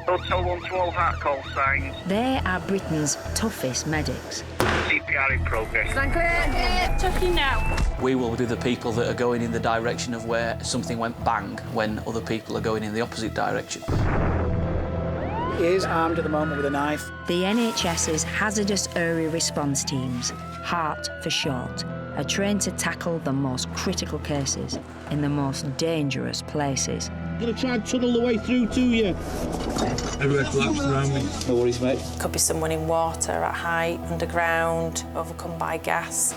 Hotel 112 HART call signs. They are Britain's toughest medics. CPR in progress. Stand clear. Checking now. We will be the people that are going in the direction of where something went bang when other people are going in the opposite direction. He is armed at the moment with a knife. The NHS's hazardous area response teams, HART for short, are trained to tackle the most critical cases in the most dangerous places. I'm going to try and tunnel the way through to you. Everywhere collapsed around me. No worries, mate. Could be someone in water, at height, underground, overcome by gas.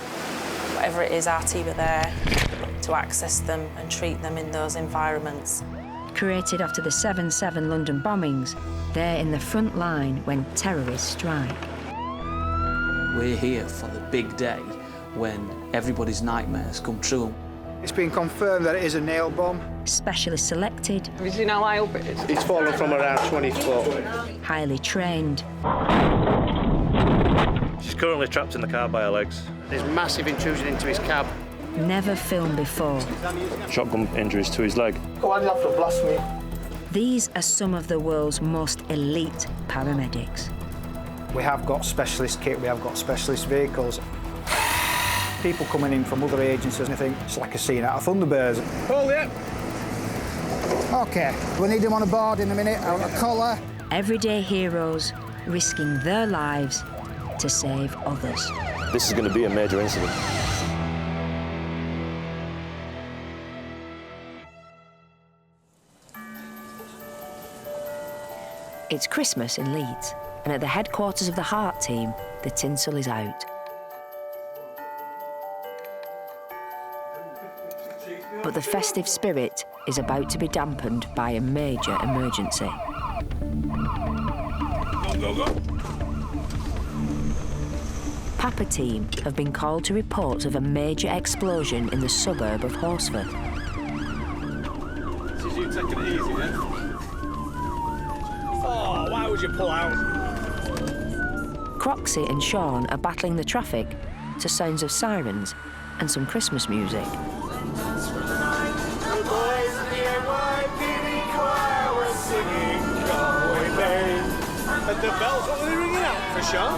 Whatever it is, our team are there to access them and treat them in those environments. Created after the 7/7 London bombings, they're in the front line when terrorists strike. We're here for the big day when everybody's nightmares come true. It's been confirmed that it is a nail bomb. Specialists selected, Have you seen how high up it is? It's fallen from around 20 foot. highly trained, She's currently trapped in the car by her legs. There's massive intrusion into his cab. never filmed before. Shotgun injuries to his leg. Go on, you have to blast me. These are some of the world's most elite paramedics. We have got specialist kit, we have got specialist vehicles. People coming in from other agencies, and I think it's like a scene out of Thunderbirds. Hold it. OK, we need him on a board in a minute, on a collar. Everyday heroes risking their lives to save others. This is going to be a major incident. It's Christmas in Leeds, and at the headquarters of the HART team, the tinsel is out. But the festive spirit is about to be dampened by a major emergency. Go, go, go. Papa team have been called to reports of a major explosion in the suburb of Horsford. This is you taking it easy, yeah? Oh, why would you pull out? Croxy and Sean are battling the traffic to sounds of sirens and some Christmas music. And the bells, what were they ringing out for, Sean?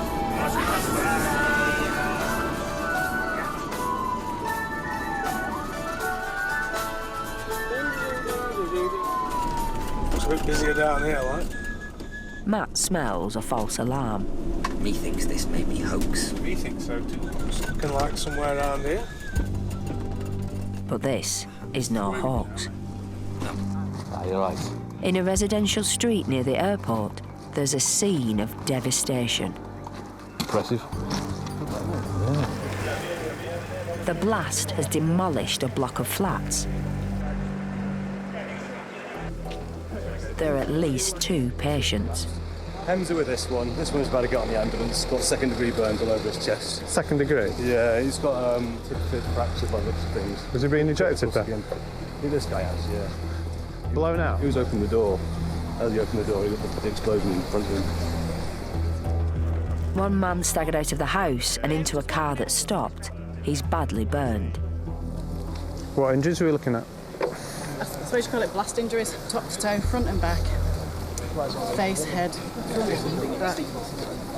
Looks a bit busier down here, like. Matt smells a false alarm. Methinks this may be hoax. We think so too. It's looking like somewhere around here. But this is no hoax. You're right. In a residential street near the airport, there's a scene of devastation. Impressive. The blast has demolished a block of flats. There are at least 2 patients. Hems are with this one. This one's about to get on the ambulance. Got second-degree burns all over his chest. Second degree? Yeah, he's got tip fracture by the looks of things. Was he being injected there? This guy has, yeah. Blown out? He was opening the door. As he opened the door, he looked at the explosion in front of him. One man staggered out of the house and into a car that stopped. He's badly burned. What injuries are we looking at? I suppose you call it blast injuries, top to toe, front and back. Face, head, back,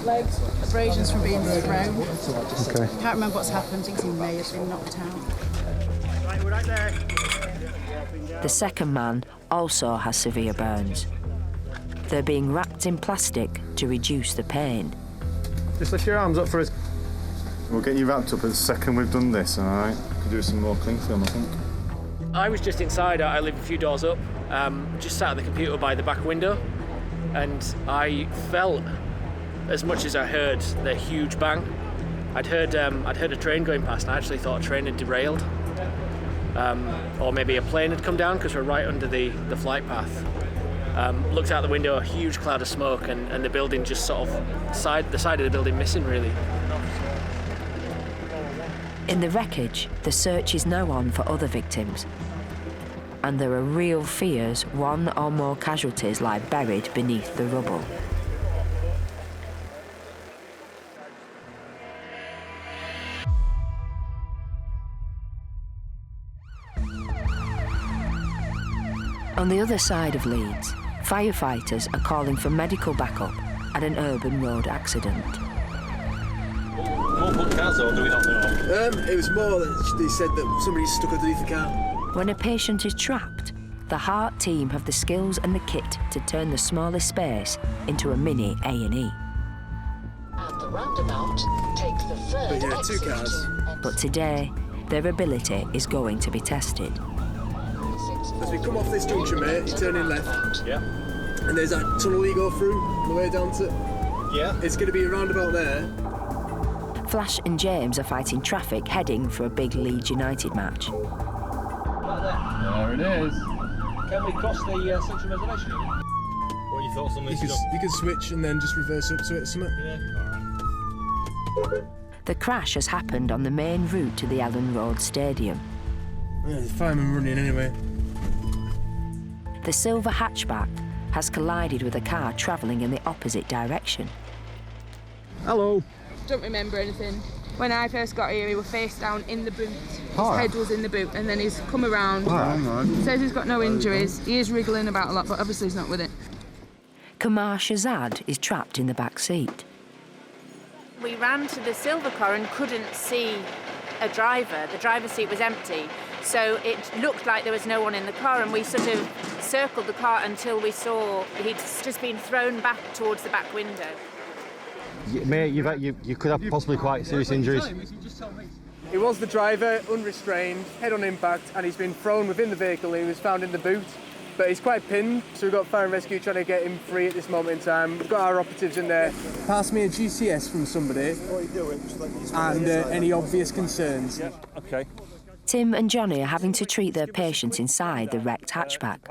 legs, abrasions from being thrown. Okay. Can't remember what's happened, I think he may have been knocked out. Right, we're right there. The second man also has severe burns. They're being wrapped in plastic to reduce the pain. Just lift your arms up for us. We'll get you wrapped up at the second we've done this, all right? Could do some more cling film, I think. I was just inside. I live a few doors up, just sat at the computer by the back window, and I felt, as much as I heard the huge bang, I'd heard a train going past, and I actually thought a train had derailed. Or maybe a plane had come down because we're right under the flight path. Looked out the window, a huge cloud of smoke, and the building just sort of, the side of the building missing, really. In the wreckage, the search is now on for other victims. And there are real fears one or more casualties lie buried beneath the rubble. On the other side of Leeds, Firefighters are calling for medical backup at an urban road accident. More put cars or do we not know? It was more that they said that somebody's stuck underneath the car. When a patient is trapped, the HART team have the skills and the kit to turn the smallest space into a mini A&E. At the roundabout, take the third exit. 2 cars. But today, their ability is going to be tested. As we come off this junction, mate, you turn in left. Yeah. And there's that tunnel you go through on the way down to... Yeah. It's going to be a roundabout there. Flash and James are fighting traffic heading for a big Leeds United match. There it is. Can we cross the central reservation? What are your thoughts on this? You could switch and then just reverse up to it or something. Yeah. All right. The crash has happened on the main route to the Ellen Road Stadium. Yeah, the fireman running anyway. The silver hatchback has collided with a car travelling in the opposite direction. Hello. Don't remember anything. When I first got here, he was face down in the boot. His head was in the boot, and then he's come around. Says he's got no injuries. He is wriggling about a lot, but obviously he's not with it. Kamar Shazad is trapped in the back seat. We ran to the silver car and couldn't see a driver. The driver's seat was empty, so it looked like there was no one in the car, and we sort of circled the car until we saw he'd just been thrown back towards the back window. Mate, you could have possibly quite serious injuries. It was the driver, unrestrained, head on impact, and he's been thrown within the vehicle. He was found in the boot, but he's quite pinned, so we've got fire and rescue trying to get him free at this moment in time. We've got our operatives in there. Pass me a GCS from somebody. And any obvious concerns. Yeah, okay. Tim and Johnny are having to treat their patient inside the wrecked hatchback.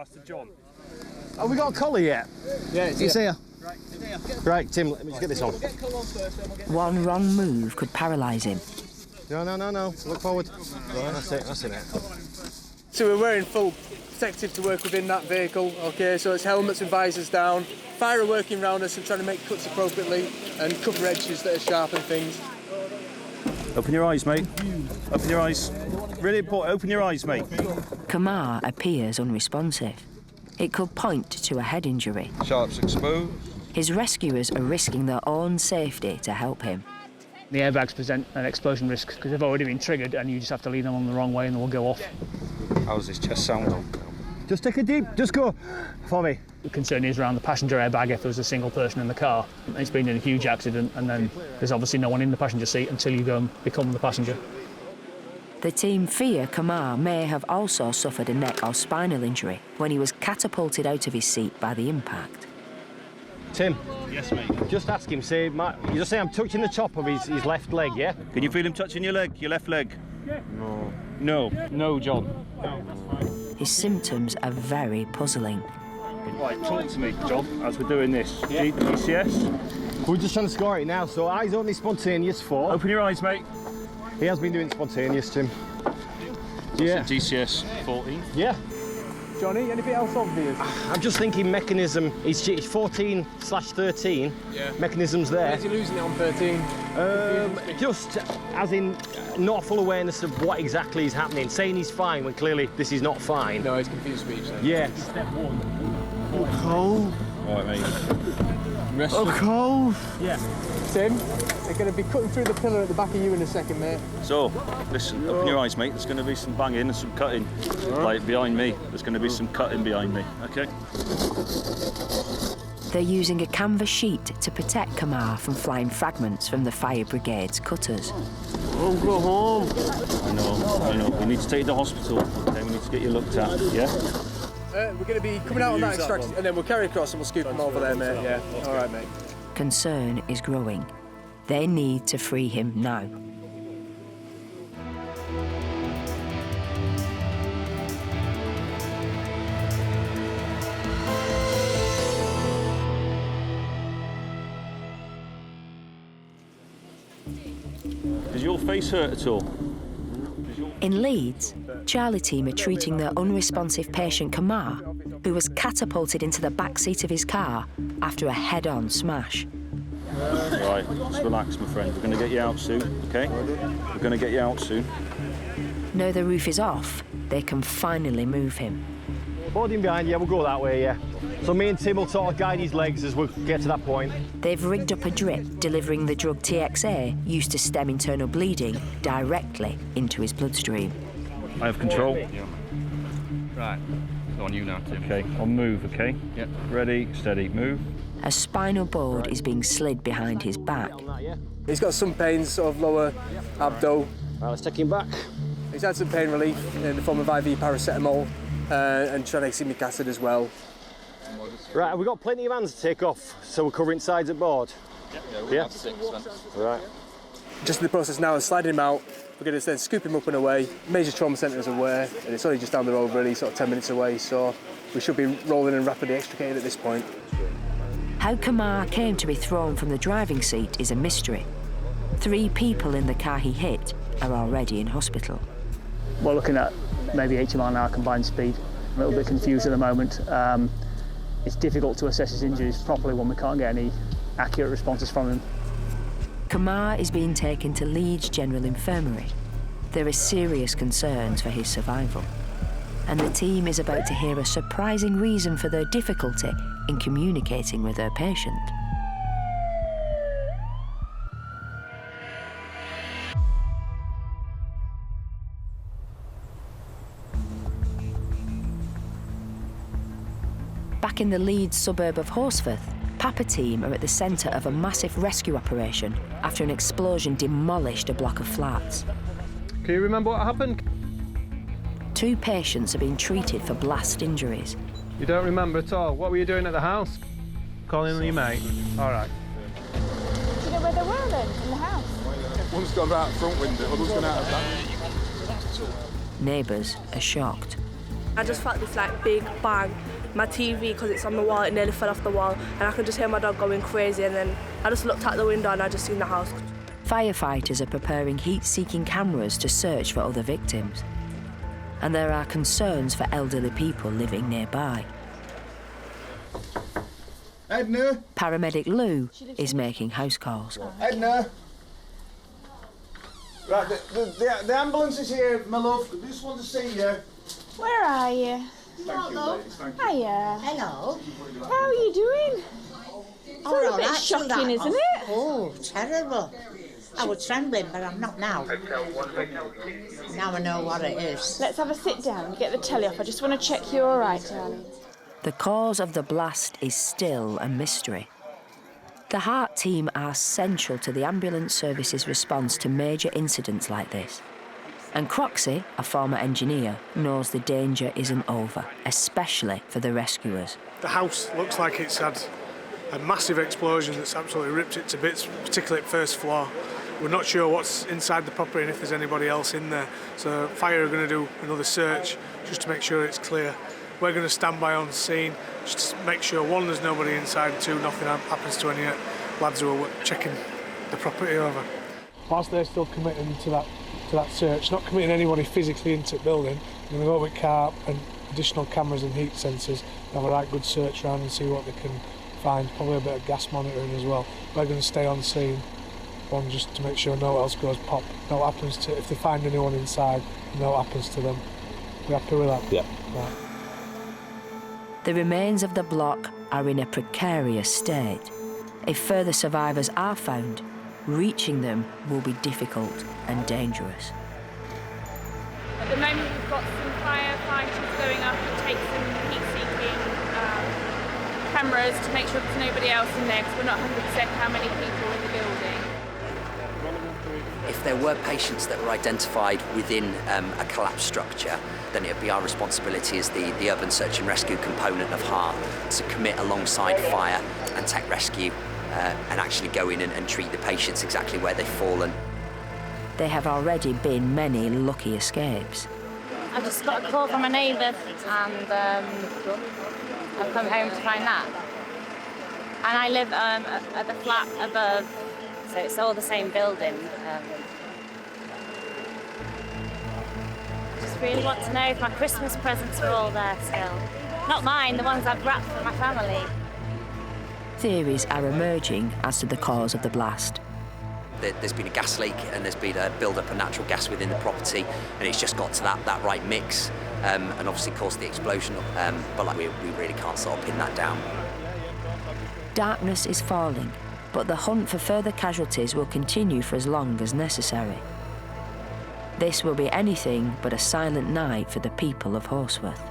Have we got a collar yet? Yeah, it's here. Right, Tim, let me just get this on. One wrong move could paralyse him. No. Look forward. Yeah, that's it. So we're wearing full protective to work within that vehicle. Okay, so it's helmets and visors down. Fire are working around us and trying to make cuts appropriately and cover edges that are sharp and things. Open your eyes, mate. Open your eyes. Really important, open your eyes, mate. Kamar appears unresponsive. It could point to a head injury. Sharps exposed. His rescuers are risking their own safety to help him. The airbags present an explosion risk because they've already been triggered and you just have to leave them on the wrong way and they will go off. How's this chest sound on? Just take a deep, just go for me. The concern is around the passenger airbag if there's a single person in the car. It's been in a huge accident and then there's obviously no one in the passenger seat until you go and become the passenger. The team fear Kamar may have also suffered a neck or spinal injury when he was catapulted out of his seat by the impact. Tim. Yes, mate. Just ask him, you just say I'm touching the top of his left leg, yeah? Can you feel him touching your leg, your left leg? Yeah. No, John. His symptoms are very puzzling. Right, talk to me, John, as we're doing this. Yeah. GCS? We're just trying to score it now, so eyes only spontaneous 4. Open your eyes, mate. He has been doing spontaneous, Tim. Yeah. GCS 14? Yeah. Johnny, anything else obvious? I'm just thinking mechanism. It's 14/13. Yeah. Mechanism's there. Where's he losing it on 13? Just as in not full awareness of what exactly is happening. Saying he's fine when clearly this is not fine. No, it's confused speech. Yeah. Step 1. Cold. All right, mate. Cold. Yeah. Tim, they're going to be cutting through the pillar at the back of you in a second, mate. So, listen, open your eyes, mate. There's going to be some banging and some cutting. Like behind me. There's going to be some cutting behind me, okay? They're using a canvas sheet to protect Kamar from flying fragments from the fire brigade's cutters. Oh, go home. I know. We need to take you to hospital, okay? We need to get you looked at, yeah? We're going to be coming out on that extraction, and then we'll carry across and we'll scoop them over there, mate. Yeah. All right, mate. Concern is growing. They need to free him now. Does your face hurt at all? In Leeds, Charlie team are treating their unresponsive patient Kamar, who was catapulted into the back seat of his car after a head-on smash. Right, just relax, my friend. We're going to get you out soon, okay? We're going to get you out soon. Now the roof is off, they can finally move him. Boarding behind, yeah, we'll go that way, yeah. So me and Tim will sort of guide his legs as we get to that point. They've rigged up a drip delivering the drug TXA used to stem internal bleeding directly into his bloodstream. I have control. Right, on you now, Tim. Okay, I'll move, okay? Yep. Ready, steady, move. A spinal board is being slid behind his back. He's got some pain, sort of lower abdo. Right, let's take him back. He's had some pain relief in the form of IV paracetamol and tranexamic acid as well. Right, we've got plenty of hands to take off, so we're covering sides at board. Yeah, have 6 then. Right. Just in the process now of sliding him out. We're going to then scoop him up and away. Major trauma centre is aware, and it's only just down the road really, sort of 10 minutes away, so we should be rolling and rapidly extricated at this point. How Kamar came to be thrown from the driving seat is a mystery. 3 people in the car he hit are already in hospital. We're looking at maybe 80 mile an hour combined speed. A little bit confused at the moment. It's difficult to assess his injuries properly when we can't get any accurate responses from him. Kamar is being taken to Leeds General Infirmary. There are serious concerns for his survival. And the team is about to hear a surprising reason for their difficulty in communicating with their patient. Back in the Leeds suburb of Horsforth, Papa team are at the centre of a massive rescue operation after an explosion demolished a block of flats. Can you remember what happened? 2 patients are being treated for blast injuries. You don't remember at all? What were you doing at the house? Calling on your mate? All right. Do you know where they were then, in the house? One's gone out the front window, other's gone out of that. Neighbours are shocked. I just felt this like big bang. My TV, because it's on the wall, it nearly fell off the wall, and I could just hear my dog going crazy, and then I just looked out the window and I just seen the house. Firefighters are preparing heat-seeking cameras to search for other victims. And there are concerns for elderly people living nearby. Edna? Paramedic Lou is making house calls. Edna? Right, the ambulance is here, my love. I just want to see you. Where are you? Thank you, ladies, thank you. Hiya. Hello. How are you doing? It's all a bit right, shocking, isn't it? Oh, terrible. I was trembling, but I'm not now. Now I know what it is. Let's have a sit down and get the telly off. I just want to check you're all right, darling. The cause of the blast is still a mystery. The HART team are central to the ambulance service's response to major incidents like this. And Croxy, a former engineer, knows the danger isn't over, especially for the rescuers. The house looks like it's had a massive explosion that's absolutely ripped it to bits, particularly at first floor. We're not sure what's inside the property and if there's anybody else in there. So fire are going to do another search just to make sure it's clear. We're going to stand by on scene just to make sure, 1, there's nobody inside, 2, nothing happens to any lads who are checking the property over. Whilst they're still committing to that search, not committing anybody physically into the building, we're going to go with CARP and additional cameras and heat sensors, have a right good search around and see what they can find, probably a bit of gas monitoring as well. We're going to stay on scene, 1, just to make sure no else goes pop, no happens to, if they find anyone inside, no happens to them. We happy with that? Yeah. Right. The remains of the block are in a precarious state. If further survivors are found, reaching them will be difficult and dangerous. At the moment we've got some firefighters going up to take some heat-seeking cameras to make sure there's nobody else in there, because we're not 100% how many people in the building. If there were patients that were identified within a collapsed structure, then it would be our responsibility as the urban search and rescue component of HART to commit alongside fire and tech rescue and actually go in and treat the patients exactly where they've fallen. There have already been many lucky escapes. I just got a call from a neighbour and I've come home to find that. And I live at the flat above, so it's all the same building. I just really want to know if my Christmas presents are all there still. Not mine, the ones I've wrapped for my family. Theories are emerging as to the cause of the blast. There's been a gas leak and there's been a build-up of natural gas within the property, and it's just got to that right mix and obviously caused the explosion. But like we really can't sort of pin that down. Darkness is falling, but the hunt for further casualties will continue for as long as necessary. This will be anything but a silent night for the people of Horsworth.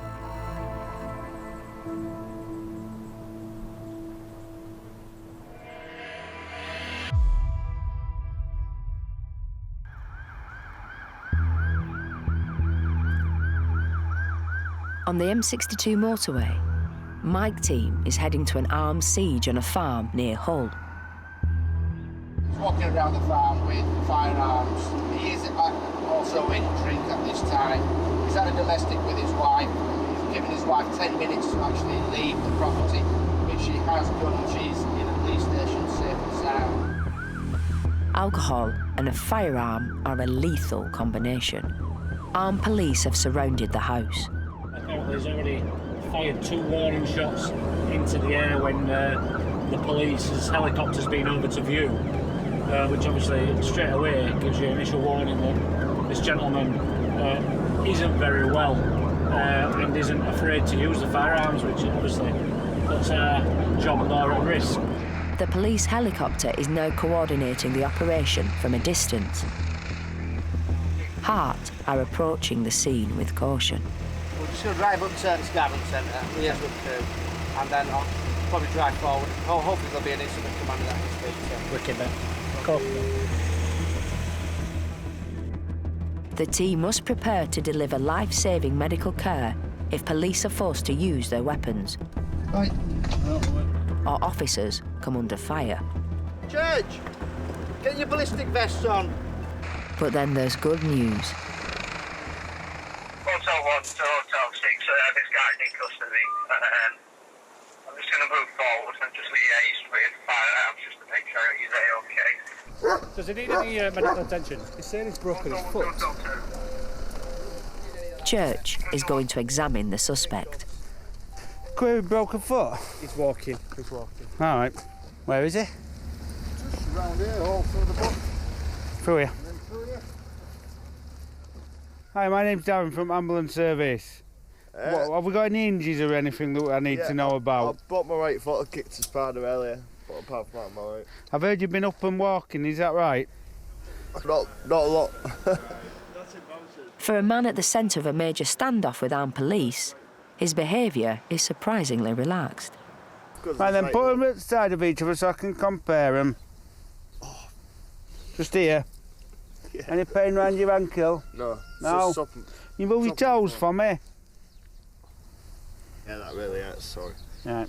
On the M62 motorway, Mike team is heading to an armed siege on a farm near Hull. He's walking around the farm with firearms. He is also in drink at this time. He's had a domestic with his wife. He's given his wife 10 minutes to actually leave the property, which she has done. She's in a police station, safe and sound. Alcohol and a firearm are a lethal combination. Armed police have surrounded the house. Apparently he's already fired 2 warning shots into the air when the police's helicopter's been over to view, which obviously straight away gives you initial warning that this gentleman isn't very well and isn't afraid to use the firearms, which obviously puts our job more at risk. The police helicopter is now coordinating the operation from a distance. HART are approaching the scene with caution. We're just going to drive up to the Garden Centre, liaise with the crew, and then I'll probably drive forward. Hopefully there'll be an incident commander that can speak to. Wicked then. Cool. The team must prepare to deliver life-saving medical care if police are forced to use their weapons. Right. Or officers come under fire. Church, get your ballistic vests on. But then there's good news. Hotel 1 to Hotel 6, this guy's in custody. I'm just going to move forward and just liaise with firearms just to make sure he's okay. Does he need any medical attention? He's saying he's broken his foot. Church is going to examine the suspect. Query broken foot? He's walking. All right. Where is he? Just round here, all through the book. Through here. Hi, my name's Darren from Ambulance Service. Have we got any injuries or anything that I need to know about? I bought my right foot, I kicked a spider earlier, but apart from that, I'm alright. I've heard you've been up and walking, is that right? Not a lot. For a man at the centre of a major standoff with armed police, his behaviour is surprisingly relaxed. Right then, put them at the side of each other so I can compare them. Just here. Yeah. Any pain round your ankle? No. No. You move your toes for me. Yeah, that really hurts, sorry. Right.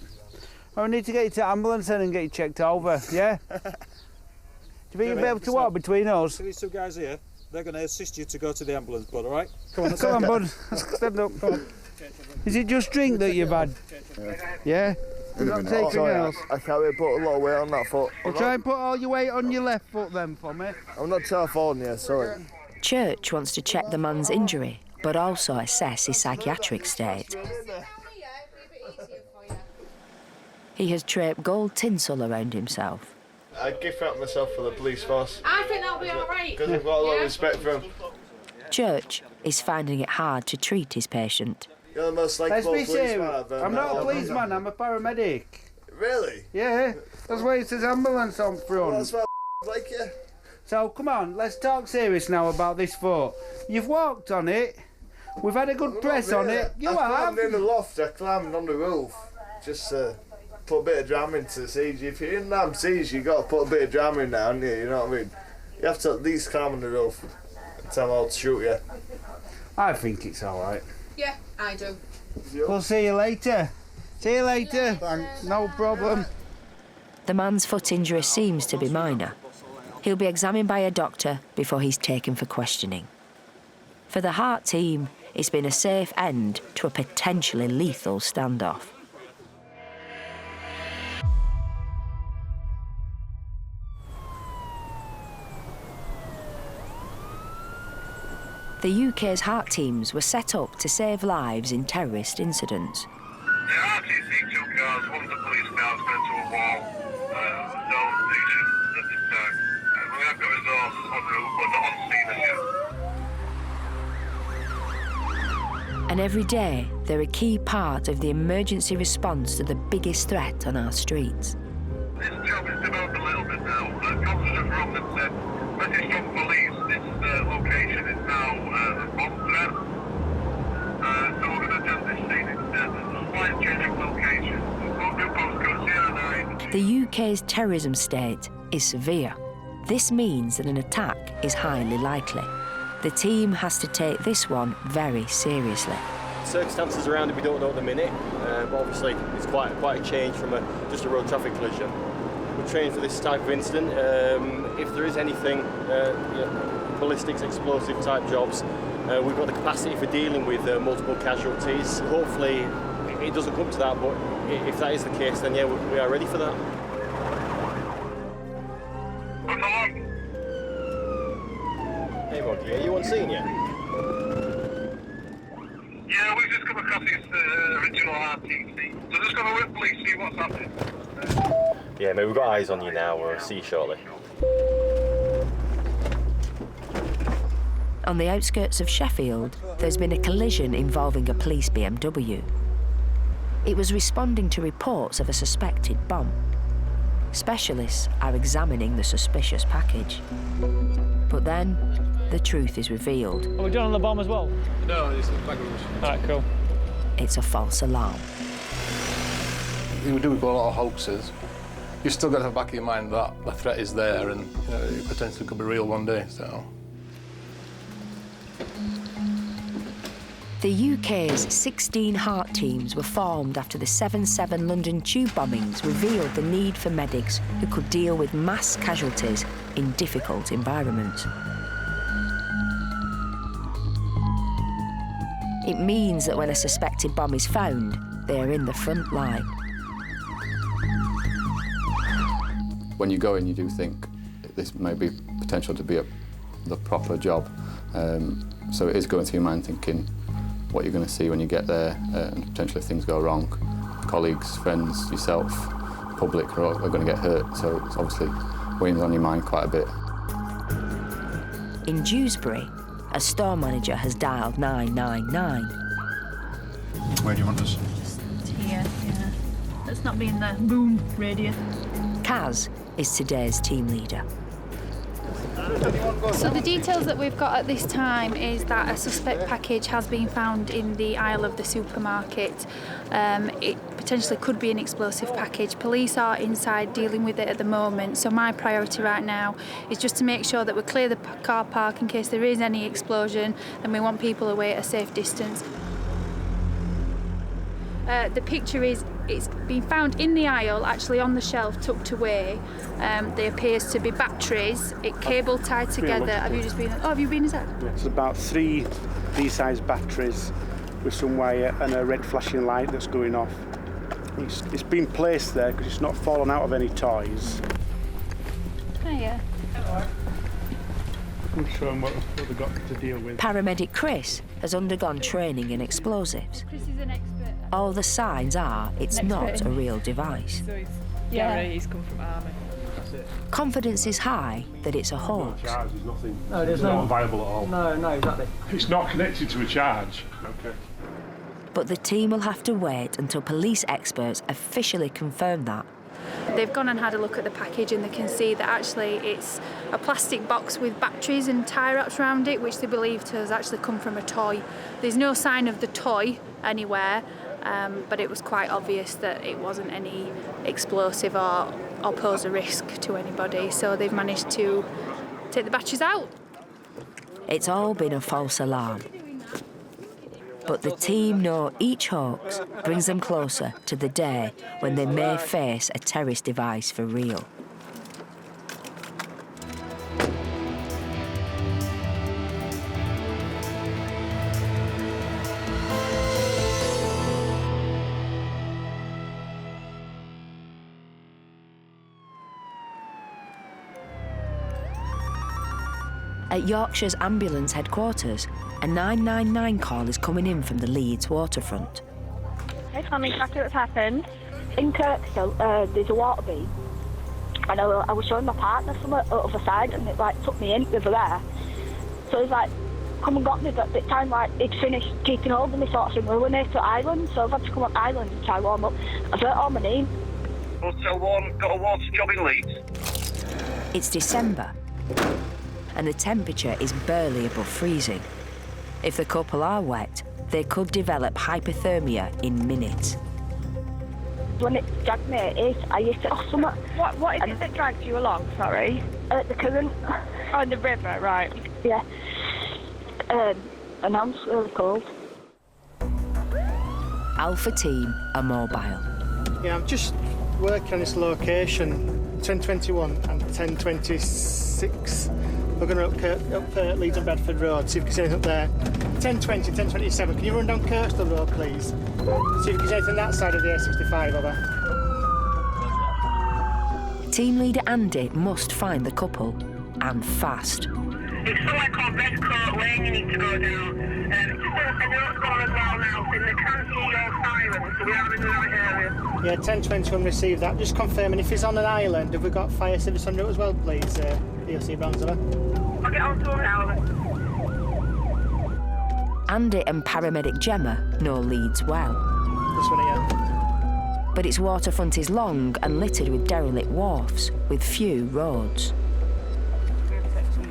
Well, we need to get you to the ambulance then and get you checked over, yeah? Do you think you'll be able to walk between us? These 2 guys here, they're going to assist you to go to the ambulance, bud, all right? Come on, bud. Stand up. Come on. Is it just drink that you've had? Yeah? You're not taking else? I can't really put a lot of weight on that foot. Well, try and put all your weight on your left foot then for me. I'm not California, sorry. Church wants to check the man's injury, but also assess his psychiatric state. He has draped gold tinsel around himself. I'd gift wrap myself for the police force. I think that'll be all right. Because I've got a lot of respect for them. Church is finding it hard to treat his patient. You're the most likable policeman I've ever I'm met. not a policeman, I'm a paramedic. Really? Yeah, that's why it says ambulance on front. Well, that's why I like you. So, come on, let's talk serious now about this foot. You've walked on it, we've had a good press on it. You have. I climbed in the loft, I climbed on the roof. Just put a bit of drama into the siege. If you're in that siege, you've got to put a bit of drama in there, haven't you? You know what I mean? You have to at least climb on the roof and tell them how to shoot you. I think it's alright. Yeah, I do. We'll see you later. See you later. Thanks. No problem. The man's foot injury seems to be minor. He'll be examined by a doctor before he's taken for questioning. For the HART team, it's been a safe end to a potentially lethal standoff. The UK's HART teams were set up to save lives in terrorist incidents. The RTC 2 cars, one of the police cars went to a wall, known station at the time. We have got resources en route, but not on scene as yet. And every day, they're a key part of the emergency response to the biggest threat on our streets. This job has developed a little bit now. Officers have rung and said, message from police, this location is now a bomb threat. So we're going to adjust this scene. It's a slight change of location. New postcode 09. The UK's terrorism state is severe. This means that an attack is highly likely. The team has to take this one very seriously. Circumstances around it we don't know at the minute, but obviously it's quite a change from just a road traffic collision. We're trained for this type of incident. If there is anything, ballistics, explosive type jobs, we've got the capacity for dealing with multiple casualties. Hopefully it doesn't come to that, but if that is the case, then yeah, we are ready for that. Hey Moggy, are you on scene yet? Yeah, we've just come across this original RTC. So just going to wait, please, see what's happening. Yeah, mate, we've got eyes on you now. We'll see you shortly. On the outskirts of Sheffield, there's been a collision involving a police BMW. It was responding to reports of a suspected bomb. Specialists are examining the suspicious package. But then, the truth is revealed. Are we done on the bomb as well? No, it's the baggage. All right, cool. It's a false alarm. We do a lot of hoaxes. You've still got to have back in your mind that the threat is there and it potentially could be real one day, so. The UK's 16 HART teams were formed after the 7/7 London tube bombings revealed the need for medics who could deal with mass casualties in difficult environments. It means that when a suspected bomb is found, they are in the front line. When you go in, you do think this may be potential to be the proper job. So it is going through your mind thinking what you're going to see when you get there, and potentially if things go wrong. Colleagues, friends, yourself, public are going to get hurt, so it's obviously weighing on your mind quite a bit. In Dewsbury, a store manager has dialed 999. Where do you want us? Just here, yeah. Let's not be in the boom radius. Kaz is today's team leader. So the details that we've got at this time is that a suspect package has been found in the aisle of the supermarket. It potentially could be an explosive package. Police are inside dealing with it at the moment, so my priority right now is just to make sure that we clear the car park in case there is any explosion, and we want people away at a safe distance. The picture is, it's been found in the aisle, actually on the shelf, tucked away. There appears to be batteries, cable tied together. Have you just been? Oh, have you been inside? Yeah, it's about 3 these-size batteries with some wire and a red flashing light that's going off. It's been placed there because it's not fallen out of any toys. Hiya. We'll show them what they've got to deal with. Paramedic Chris has undergone training in explosives. Chris is an expert. All the signs are it's not a real device. Yeah, he's come from army. That's it. Confidence is high that it's a hoax. Charge is nothing. No, there's not viable at all. No, exactly. It's not connected to a charge. Okay. But the team will have to wait until police experts officially confirm that. They've gone and had a look at the package and they can see that actually it's a plastic box with batteries and tie wraps around it, which they believe has actually come from a toy. There's no sign of the toy anywhere, but it was quite obvious that it wasn't any explosive or pose a risk to anybody, so they've managed to take the batteries out. It's all been a false alarm. But the team know each hoax brings them closer to the day when they may face a terrorist device for real. At Yorkshire's ambulance headquarters, a 999 call is coming in from the Leeds waterfront. Hey, tell me exactly what's happened. In Kirkstall, there's a water beam, and I was showing my partner from the other side, and it took me in over there. So there's come and got me, but at the time, like, he'd finished keeping hold of me sort of thing. We were near to Ireland, so I've had to come on Ireland and try warm up. I've hurt all my knee. Got a water job in Leeds. It's December, and the temperature is barely above freezing. If the couple are wet, they could develop hypothermia in minutes. When it dragged me, I hit it off something. What is it that dragged you along, sorry? The current. Oh, in the river, right. Yeah. And I'm really cold. Alpha Team are mobile. Yeah, I'm just working on this location, 1021 and 1026. We're going up Leeds and Bradford Road, see if we can see anything up there. 1020, 1027. Can you run down Kirkstall Road, please? See if we can see anything on that side of the A65, over. Team leader Andy must find the couple, and fast. It's somewhere called Redcoat Lane you need to go down. Just a note's gone as well now, so they can't hear your sirens, so we are in the right area. Yeah, 1021 received that. Just confirming, if he's on an island, have we got fire service on route as well, please? EOC Brownsville. I'll get on to him now. Andy and paramedic Gemma know Leeds well. This one here. But its waterfront is long and littered with derelict wharfs, with few roads.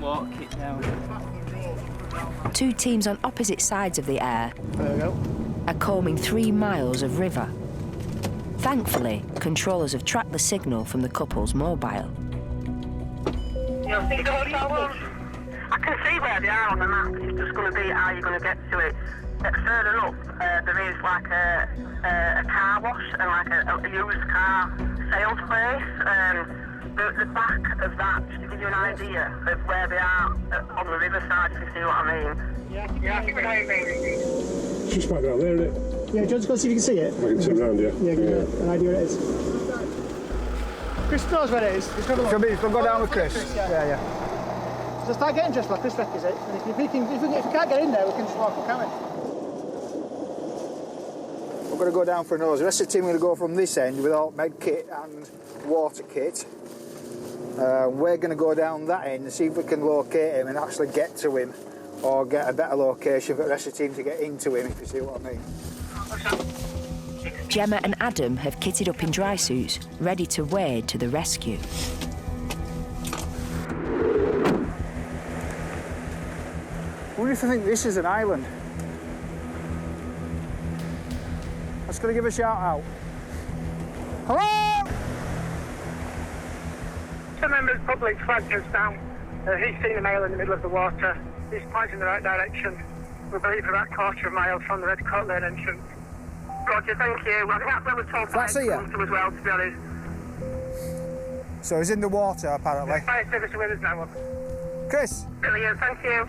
Walk it down. Two teams on opposite sides of the Aire are combing 3 miles of river. Thankfully, controllers have tracked the signal from the couple's mobile. I can see where they are on the map. It's just going to be how you're going to get to it. Further up, there is like a car wash and like a used car sales place. The back of that, just to give you an idea of where they are on the riverside, if you see what I mean. Yeah, keep an eye on me. She's right down there, isn't it? Yeah, do you want to go see if you can see it? I can turn around, yeah. Yeah, give me an idea where it is. Chris knows where it is. He's got a look. We'll go down with Chris. Yeah. So start getting just like Chris reckons it. And if we can't get in there, we can just walk up, can't we? We're going to go down for a nose. The rest of the team are going to go from this end with all med kit and water kit. We're going to go down that end and see if we can locate him and actually get to him, or get a better location for the rest of the team to get into him, if you see what I mean. Gemma and Adam have kitted up in dry suits, ready to wade to the rescue. I wonder if they think this is an island. I'm just going to give a shout out. Hello! Some members of the public flagged us down. He's seen a male in the middle of the water. He's pointing in the right direction. We believe about a quarter of a mile from the Redcoat Lane entrance. Roger, thank you. I think that's where we're told to as well, to be honest. So he's in the water, apparently. Fire service are with us now. Chris? Brilliant, thank you.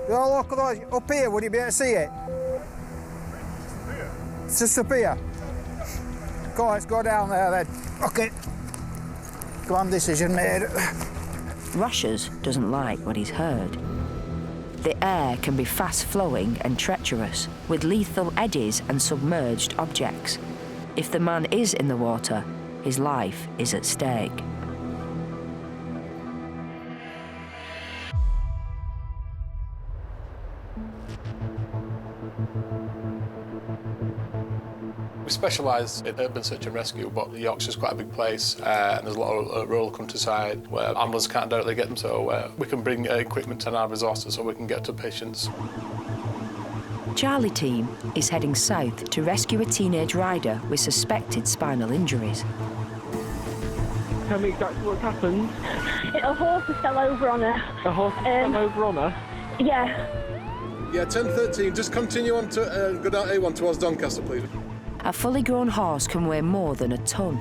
You're all local up here, would you be able to see it? It's just up here. Go on, let's go down there then. Okay. Come on, decision made. Rushers doesn't like what he's heard. The Aire can be fast-flowing and treacherous, with lethal eddies and submerged objects. If the man is in the water, his life is at stake. We specialise in urban search and rescue, but Yorkshire's quite a big place, and there's a lot of rural countryside where ambulance can't directly get them, so we can bring equipment and our resources so we can get to patients. Charlie team is heading south to rescue a teenage rider with suspected spinal injuries. Tell me exactly what's happened. A horse fell over on her. A horse fell over on her? Yeah. Yeah, 10:13, just continue on to go down A1 towards Doncaster, please. A fully grown horse can weigh more than a ton.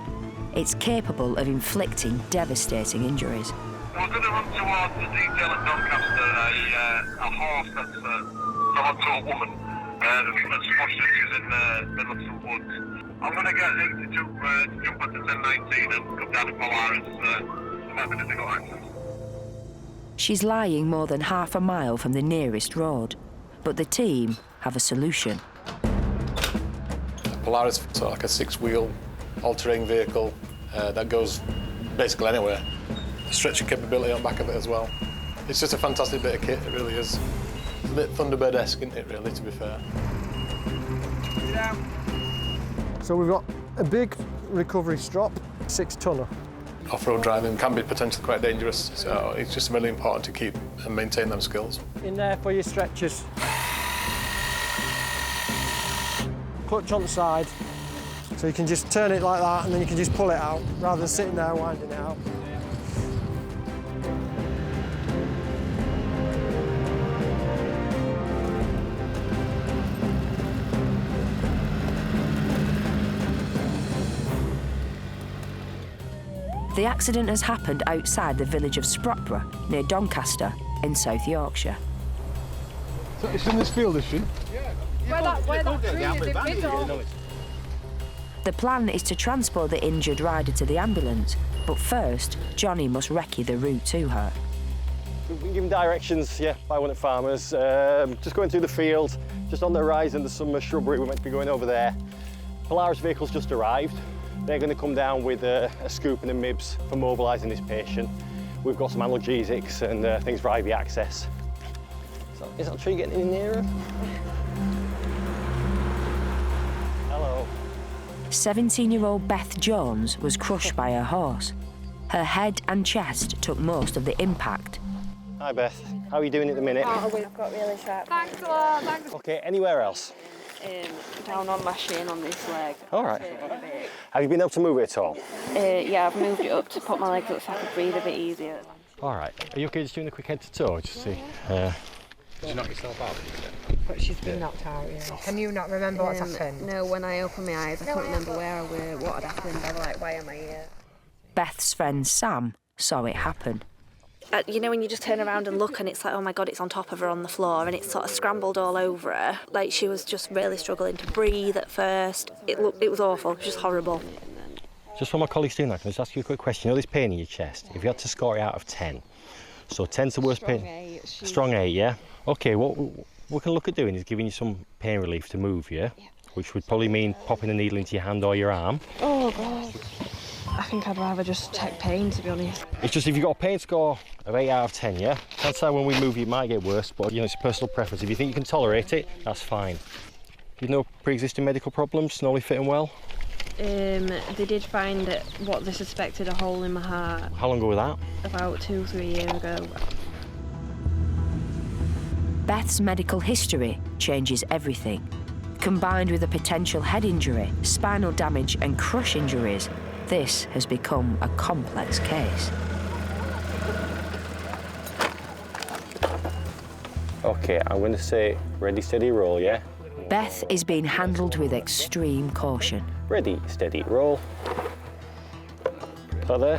It's capable of inflicting devastating injuries. We're going to run towards the detail at Doncaster, a horse that's fell onto a woman that's squashed her. She's in the middle of some woods. I'm going to get him to jump onto 1019 and come down to Polaris. They got access. She's lying more than half a mile from the nearest road, but the team have a solution. Polaris, so like a 6-wheel all-terrain vehicle that goes basically anywhere. Stretching capability on the back of it as well. It's just a fantastic bit of kit, it really is. It's a bit Thunderbird-esque, isn't it, really, to be fair? So we've got a big recovery strop, 6-tonner. Off-road driving can be potentially quite dangerous, so it's just really important to keep and maintain them skills. In there for your stretchers. Clutch on the side, so you can just turn it like that and then you can just pull it out, rather than sitting there winding it out. The accident has happened outside the village of Sprotborough, near Doncaster, in South Yorkshire. So it's in this field, is she? Where that tree is in middle. The plan is to transport the injured rider to the ambulance, but first, Johnny must recce the route to her. We've been given directions, by one of the farmers. Just going through the field, just on the horizon, there's some shrubbery. We're meant to be going over there. Polaris vehicle's just arrived. They're going to come down with a scoop and a MIBS for mobilising this patient. We've got some analgesics and things for IV access. Is that tree getting any nearer? Hello. 17-year-old Beth Jones was crushed by her horse. Her head and chest took most of the impact. Hi Beth, how are you doing at the minute? I've got really sharp. Thanks a lot, thanks. Okay, anywhere else? Down on my shin on this leg. All right. Have you been able to move it at all? Yeah, I've moved it up to put my legs up so I could breathe a bit easier. All right. Are you okay just doing a quick head to toe? Just see. Did you knock yourself out? But she's been knocked out, yeah. Can you not remember what's happened? No, when I opened my eyes, I couldn't remember where I were, what had happened. I was like, why am I here? Beth's friend Sam saw it happen. You know when you just turn around and look and it's like, oh my God, it's on top of her on the floor and it's sort of scrambled all over her. Like she was just really struggling to breathe at first. It was awful, it was just horrible. Just while my colleague's doing that, can I just ask you a quick question? You know this pain in your chest? If you had to score it out of 10, so 10's the worst pain? Strong 8, yeah? Okay, what we can look at doing is giving you some pain relief to move you, which would probably mean popping a needle into your hand or your arm. Oh God. I think I'd rather just take pain, to be honest. It's just if you've got a pain score of 8 out of 10, yeah? Chances are when we move you, it might get worse, but it's a personal preference. If you think you can tolerate it, that's fine. You've no pre-existing medical problems, normally fitting well? They did find what they suspected a hole in my heart. How long ago was that? About 2-3 years ago. Beth's medical history changes everything. Combined with a potential head injury, spinal damage and crush injuries, this has become a complex case. Okay, I'm going to say ready, steady, roll, yeah? Beth is being handled with extreme caution. Ready, steady, roll. So there.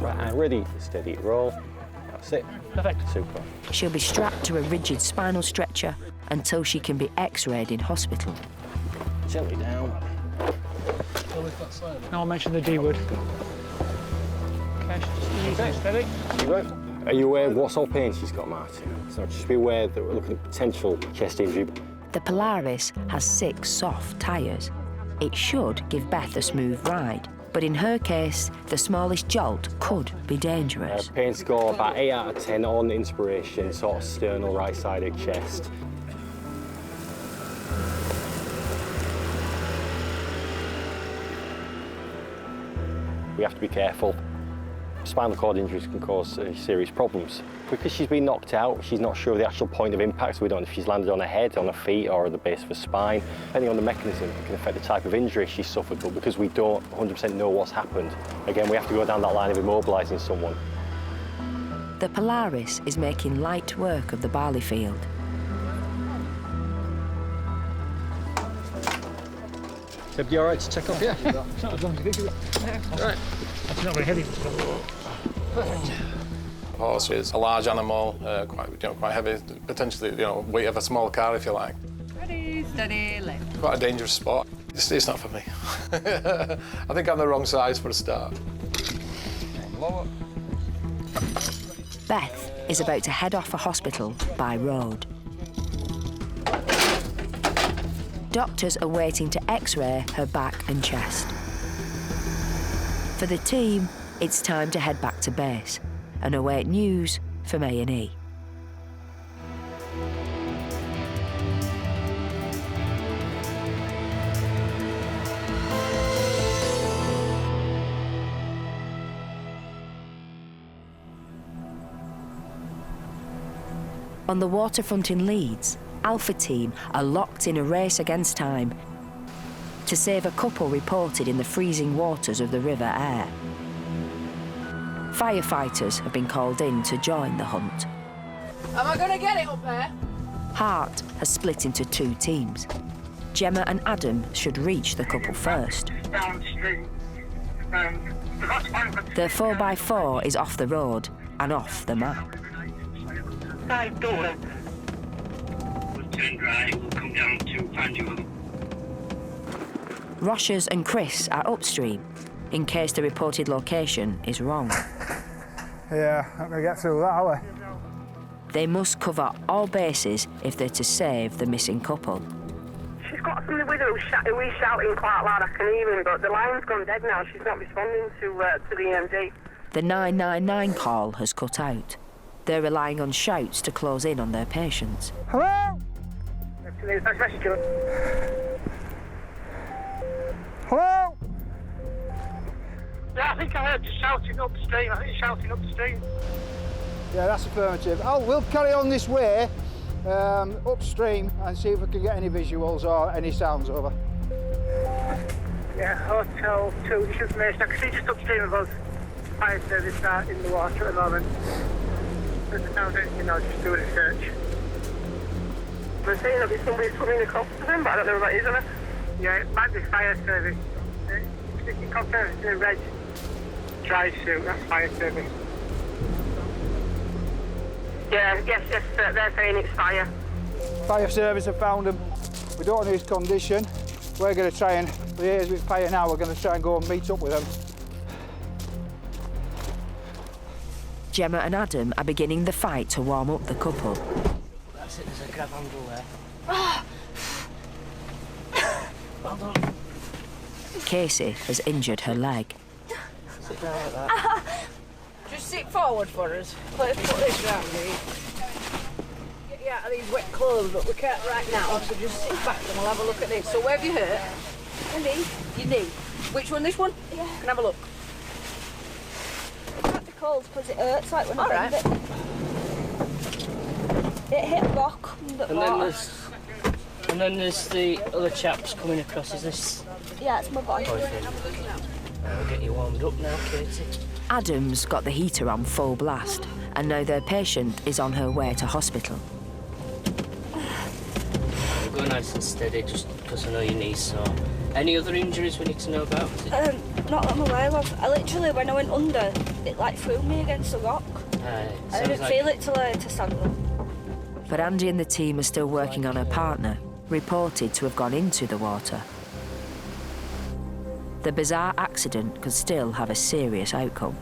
Right, and ready, steady, roll. That's it. Perfect. Super. She'll be strapped to a rigid spinal stretcher until she can be x-rayed in hospital. Gently down. No, I'll mention the D word. Okay, easy, steady. Are you aware of what sort of pain she's got, Martin? So just be aware that we're looking at potential chest injury. The Polaris has 6 soft tyres. It should give Beth a smooth ride, but in her case, the smallest jolt could be dangerous. Pain score about 8 out of 10 on inspiration, sort of sternal right-sided chest. We have to be careful. Spinal cord injuries can cause serious problems. Because she's been knocked out, she's not sure of the actual point of impact, so we don't know if she's landed on her head, on her feet, or at the base of her spine. Depending on the mechanism, it can affect the type of injury she's suffered, but because we don't 100% know what's happened, again, we have to go down that line of immobilising someone. The Polaris is making light work of the barley field. Seb, you all right to check off? Yeah. It's not as long as you think it. Right. It's not very heavy. A horse is a large animal, quite heavy, potentially, weight of a small car, if you like. Ready, steady, left. Quite a dangerous sport. It's not for me. I think I'm the wrong size for a start. Lower. Beth is about to head off for hospital by road. Doctors are waiting to x-ray her back and chest. For the team, it's time to head back to base and await news from A&E. On the waterfront in Leeds, Alpha Team are locked in a race against time to save a couple reported in the freezing waters of the River Aire. Firefighters have been called in to join the hunt. Am I going to get it up there? HART has split into 2 teams. Gemma and Adam should reach the couple first. Their 4x4 is off the road and off the map. Side door. We'll turn right, we'll come down to find you. Roshers and Chris are upstream, in case the reported location is wrong. Yeah, not going to get through that, are we? They must cover all bases if they're to save the missing couple. She's got somebody with her who is shouting quite loud, I can hear him, but the line's gone dead now. She's not responding to the EMD. The 999 call has cut out. They're relying on shouts to close in on their patients. Hello? Hello? Yeah, I think I heard you shouting upstream. I think you're shouting upstream. Yeah, that's affirmative. Oh, we'll carry on this way, upstream, and see if we can get any visuals or any sounds over. Yeah, Hotel 2, this information. I can see just upstream of us. Fire service are in the water at the moment. There's no anything, just doing a search. We're saying that there's somebody swimming across to them, but I don't know what it is, isn't it? Yeah, it might be fire service. You can confirm it's in a red dry suit, that's fire service. Yeah, yes, they're saying it's fire. Fire service have found them. We don't know his condition. We're going to try and liaise with fire now. We're going to try and go and meet up with them. Gemma and Adam are beginning the fight to warm up the couple. That's it, there's a grab handle there. Well done. Casey has injured her leg. Sit down like that. Just sit forward for us. Let's put this round you. Get you out of these wet clothes, but we can't right now, so just sit back and we'll have a look at this. So where have you hurt? My knee. Your knee. Which one, this one? Yeah. Can I have a look? It can't be cold because it hurts like when I bend right. it. It hit a rock And then there's the other chaps coming across. Is this? Yeah, it's my boyfriend. I'll get you warmed up now, Katie. Adam's got the heater on full blast, and now their patient is on her way to hospital. We'll go nice and steady, just because I know your knee's sore. Any other injuries we need to know about? Not that I'm aware of. I literally, when I went under, it like threw me against a rock. I didn't feel it till to stand up. But Andy and the team are still working on her partner, reported to have gone into the water. The bizarre accident could still have a serious outcome.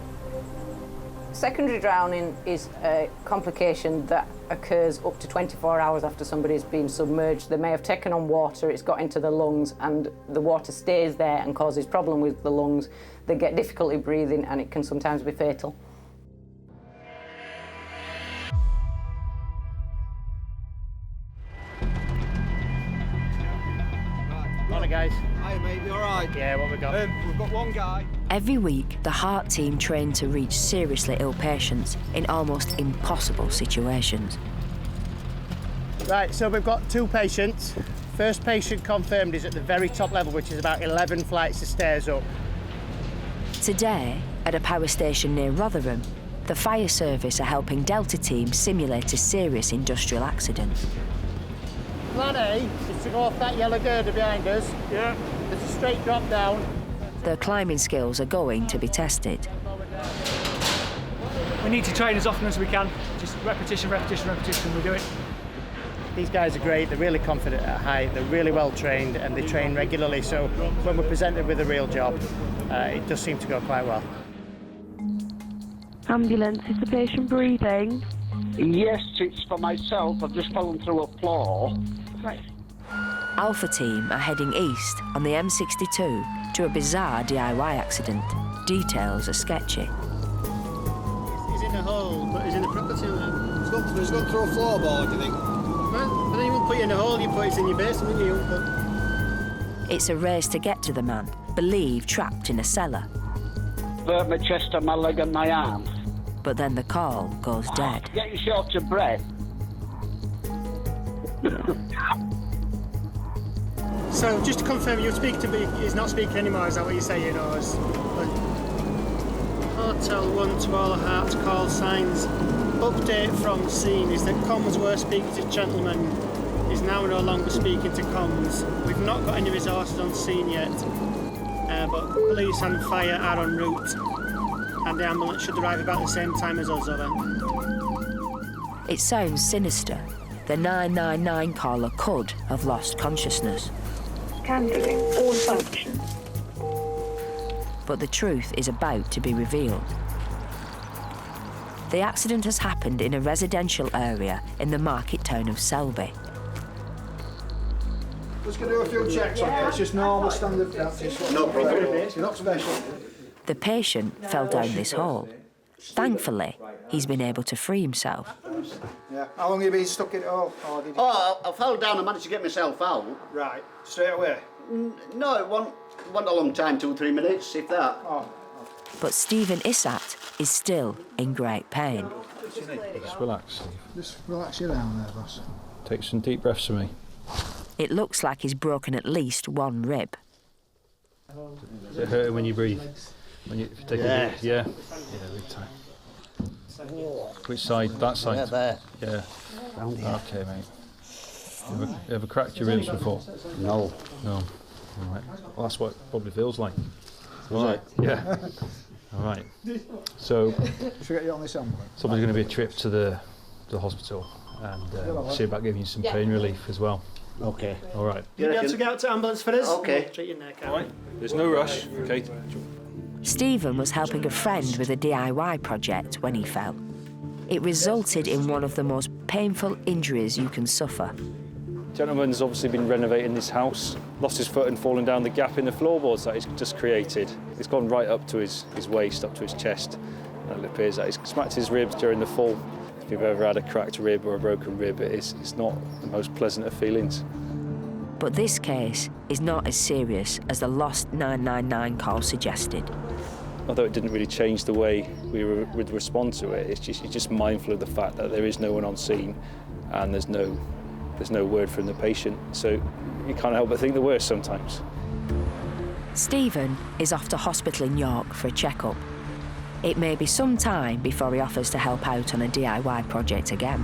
Secondary drowning is a complication that occurs up to 24 hours after somebody's been submerged. They may have taken on water, it's got into the lungs, and the water stays there and causes problem with the lungs. They get difficulty breathing, and it can sometimes be fatal. Morning, guys. Hi, mate. You all right? Yeah, what we got? We've got one guy. Every week, the HART team train to reach seriously ill patients in almost impossible situations. Right, so we've got 2 patients. First patient confirmed is at the very top level, which is about 11 flights of stairs up. Today, at a power station near Rotherham, the fire service are helping Delta Team simulate a serious industrial accident. Plan A is to go off that yellow girder behind us. Yeah. There's a straight drop down. Their climbing skills are going to be tested. We need to train as often as we can. Just repetition, repetition, repetition, we do it. These guys are great, they're really confident at height, they're really well trained, and they train regularly, so when we're presented with a real job, it does seem to go quite well. Ambulance, is the patient breathing? Yes, it's for myself. I've just fallen through a floor. Right. Alpha Team are heading east on the M62 to a bizarre DIY accident. Details are sketchy. He's in a hole, but he's in the property line. He's gone through a floorboard, do you think? Well, but then you won't put you in a hole, you put it in your basement, you won't put... It's a race to get to the man, believed trapped in a cellar. Hurt my chest and my leg and my arm. But then the call goes dead. Getting short of breath. So, just to confirm, you were speaking to me, he's not speaking anymore, is that what you're saying? Or is, Hotel 1 to all HART call signs. Update from scene is that comms were speaking to gentleman, is now no longer speaking to comms. We've not got any resources on scene yet, but police and fire are en route, and the ambulance should arrive about the same time as us, over. It sounds sinister. The 999 caller could have lost consciousness. Cancelling all functions. But the truth is about to be revealed. The accident has happened in a residential area in the market town of Selby. Just going to do a few checks on you. It's just normal standard practice. No problem. You're not special. The patient fell down this hole. Thankfully, he's been able to free himself. Yeah. How long have you been stuck in it all? Oh, I fell down and managed to get myself out. Right. Straight away? No, it wasn't a long time, 2 or 3 minutes, if that. Oh. But Stephen Issat is still in great pain. Just relax. Just relax you down there, boss. Take some deep breaths for me. It looks like he's broken at least one rib. Does it hurt when you breathe? When you take a breath? Yeah. Yeah, big time. Which side? That side? Yeah, there. Yeah. Round here. Okay, mate. You ever cracked your ribs before? No. No. All right. Well, that's what it probably feels like. All right. Yeah. All right. So, Should I get you on this ambulance? so there's going to be a trip to the hospital and see about giving you some pain relief as well. Okay. All right. You'll be able to get out to ambulance for us? Okay. Treat your neck out. All right. There's no rush. Okay. Stephen was helping a friend with a DIY project when he fell. It resulted in one of the most painful injuries you can suffer. Gentleman's obviously been renovating this house, lost his foot and fallen down the gap in the floorboards that he's just created. It's gone right up to his waist, up to his chest, and it appears that he's smacked his ribs during the fall. If you've ever had a cracked rib or a broken rib, it's not the most pleasant of feelings. But this case is not as serious as the lost 999 call suggested. Although it didn't really change the way we would respond to it, you're just mindful of the fact that there is no one on scene and there's no word from the patient, so you can't help but think the worst sometimes. Stephen is off to hospital in York for a checkup. It may be some time before he offers to help out on a DIY project again.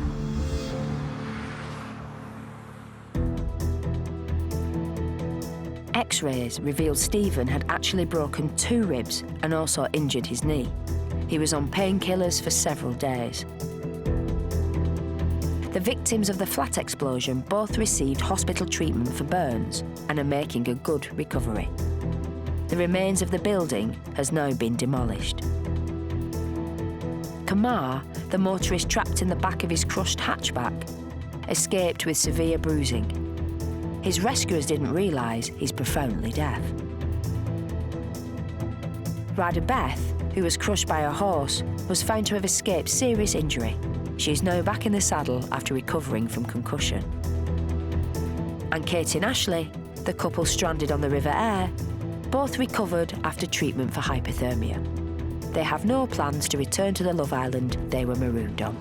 X-rays revealed Stephen had actually broken 2 ribs and also injured his knee. He was on painkillers for several days. The victims of the flat explosion both received hospital treatment for burns and are making a good recovery. The remains of the building has now been demolished. Kamar, the motorist trapped in the back of his crushed hatchback, escaped with severe bruising. His rescuers didn't realise he's profoundly deaf. Rider Beth, who was crushed by a horse, was found to have escaped serious injury. She is now back in the saddle after recovering from concussion. And Katie and Ashley, the couple stranded on the River Aire, both recovered after treatment for hypothermia. They have no plans to return to the Love Island they were marooned on.